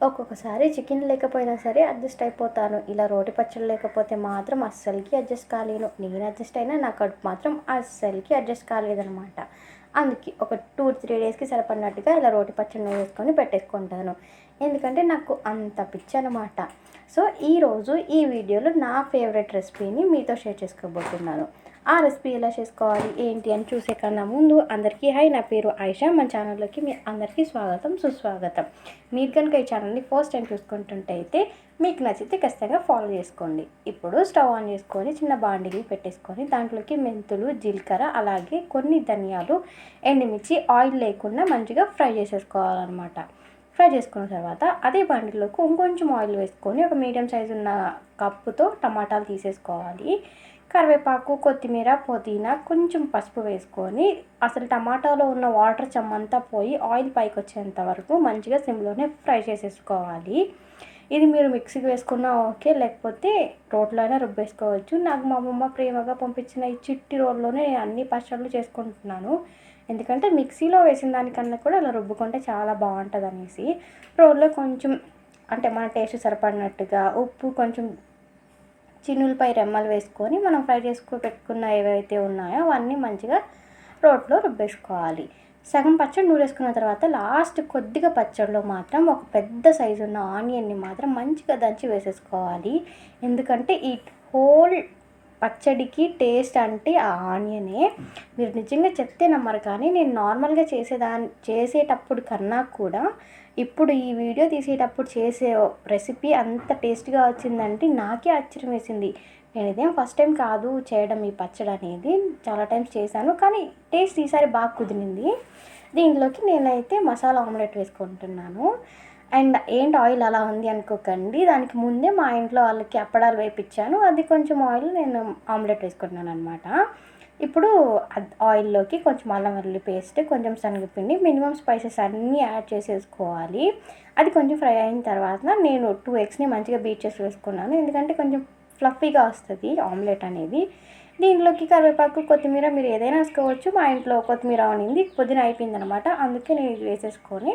ఒక్కొక్కసారి చికెన్ లేకపోయినా సరే అడ్జస్ట్ అయిపోతాను. ఇలా రోటి పచ్చడి లేకపోతే మాత్రం అస్సలకి అడ్జస్ట్ కాలేను. నేను అడ్జస్ట్ అయినా నా కడుపు మాత్రం అస్సలకి అడ్జస్ట్ కాలేదనమాట. అందుకే ఒక 2-3 డేస్‌కి సరిపడినట్టుగా ఇలా రోటి పచ్చడిని వేసుకొని పెట్టేసుకుంటాను. ఎందుకంటే నాకు అంత పిచ్చనమాట. సో, ఈరోజు ఈ వీడియోలో నా ఫేవరెట్ రెసిపీని మీతో షేర్ చేసుకోబోతున్నాను. ఆ రెసిపీ ఎలా చేసుకోవాలి, ఏంటి అని చూసే కన్నా ముందు అందరికీ హాయ్, నా పేరు ఆయిషా. మన ఛానల్లోకి మీ అందరికీ స్వాగతం, సుస్వాగతం. మీరు కనుక ఈ ఛానల్ని ఫస్ట్ టైం చూసుకుంటుంటే అయితే మీకు నచ్చితే ఖచ్చితంగా ఫాలో చేసుకోండి. ఇప్పుడు స్టవ్ ఆన్ చేసుకొని చిన్న బాండిని పెట్టేసుకొని దాంట్లోకి మెంతులు, జీలకర్ర, అలాగే కొన్ని ధనియాలు, ఎండుమిర్చి ఆయిల్ లేకుండా మంచిగా ఫ్రై చేసేసుకోవాలన్నమాట. ఫ్రై చేసుకున్న తర్వాత అదే బాండిలోకి ఇంకొంచెం ఆయిల్ వేసుకొని ఒక మీడియం సైజు ఉన్న కప్పుతో టమాటాలు తీసేసుకోవాలి. కరివేపాకు, కొత్తిమీర, పుదీనా, కొంచెం పసుపు వేసుకొని అసలు టమాటాలో ఉన్న వాటర్ చెమ్మంతా పోయి ఆయిల్ పైకి వచ్చేంత వరకు మంచిగా సిమ్లోనే ఫ్రై చేసేసుకోవాలి. ఇది మీరు మిక్సీకి వేసుకున్నా ఓకే, లేకపోతే రోట్లో అయినా రుబ్బేసుకోవచ్చు. నాకు మా అమ్మమ్మ ప్రేమగా పంపించిన ఈ చిట్టి రోల్లోనే నేను అన్ని పచ్చళ్ళు చేసుకుంటున్నాను. ఎందుకంటే మిక్సీలో వేసిన దానికన్నా కూడా అలా రుబ్బుకుంటే చాలా బాగుంటుంది అనేసి రోల్లో కొంచెం అంటే మన టేస్ట్ సరిపడినట్టుగా ఉప్పు, కొంచెం చిన్నులపై రెమ్మలు వేసుకొని మనం ఫ్రై చేసుకొని పెట్టుకున్న ఏవైతే ఉన్నాయో అవన్నీ మంచిగా రోట్లో రుబ్బేసుకోవాలి. సగం పచ్చడి నూరేసుకున్న తర్వాత లాస్ట్ కొద్దిగా పచ్చడిలో మాత్రం ఒక పెద్ద సైజు ఉన్న ఆనియన్ని మాత్రం మంచిగా దంచి వేసేసుకోవాలి. ఎందుకంటే ఈ హోల్ పచ్చడికి టేస్ట్ అంటే ఆ ఆనియనే. మీరు నిజంగా చెప్తే నమ్మరు, కానీ నేను నార్మల్గా చేసేటప్పుడు కన్నా కూడా ఇప్పుడు ఈ వీడియో తీసేటప్పుడు చేసే రెసిపీ అంత టేస్ట్గా వచ్చిందంటే నాకే ఆశ్చర్యం వేసింది. నేను ఇదేం ఫస్ట్ టైం కాదు చేయడం ఈ పచ్చడి అనేది, చాలా టైమ్స్ చేశాను, కానీ టేస్ట్ ఈసారి బాగా కుదిరింది. దీంట్లోకి నేనైతే మసాలా ఆమ్లెట్ వేసుకుంటున్నాను. అండ్ ఏంటి ఆయిల్ అలా ఉంది అనుకోకండి, దానికి ముందే మా ఇంట్లో వాళ్ళకి అప్పడాలు వేయించాను, అది కొంచెం ఆయిల్ నేను ఆమ్లెట్ వేసుకుంటున్నాను అనమాట. ఇప్పుడు ఆయిల్లోకి కొంచెం అల్లం వెల్లుల్లి పేస్ట్, కొంచెం శనగపిండి, మినిమం స్పైసెస్ అన్నీ యాడ్ చేసేసుకోవాలి. అది కొంచెం ఫ్రై అయిన తర్వాత నేను 2 ఎగ్స్ని మంచిగా బీట్ చేసి వేసుకున్నాను. ఎందుకంటే కొంచెం ఫ్లఫీగా వస్తుంది ఆమ్లెట్ అనేది. దీంట్లోకి కరివేపాకు, కొత్తిమీర మీరు ఏదైనా వేసుకోవచ్చు. మా ఇంట్లో కొత్తిమీర ఉన్నింది, పుదీనా అయిపోయింది అనమాట. అందుకే నేను ఇది వేసేసుకొని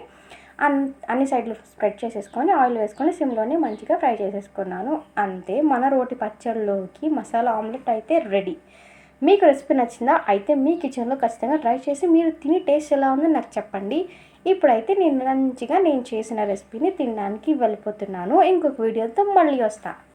అన్ని సైడ్లు స్ప్రెడ్ చేసేసుకొని ఆయిల్ వేసుకొని సిమ్లోనే మంచిగా ఫ్రై చేసేసుకున్నాను. అంతే, మన రోటి పచ్చళ్ళలోకి మసాలా ఆమ్లెట్ అయితే రెడీ. మీకు రెసిపీ నచ్చిందా? అయితే మీ కిచెన్లో ఖచ్చితంగా ట్రై చేసి మీరు తిని టేస్ట్ ఎలా ఉందో నాకు చెప్పండి. ఇప్పుడైతే నేను చేసిన రెసిపీని తినడానికి వెళ్ళిపోతున్నాను. ఇంకొక వీడియోతో మళ్ళీ వస్తా.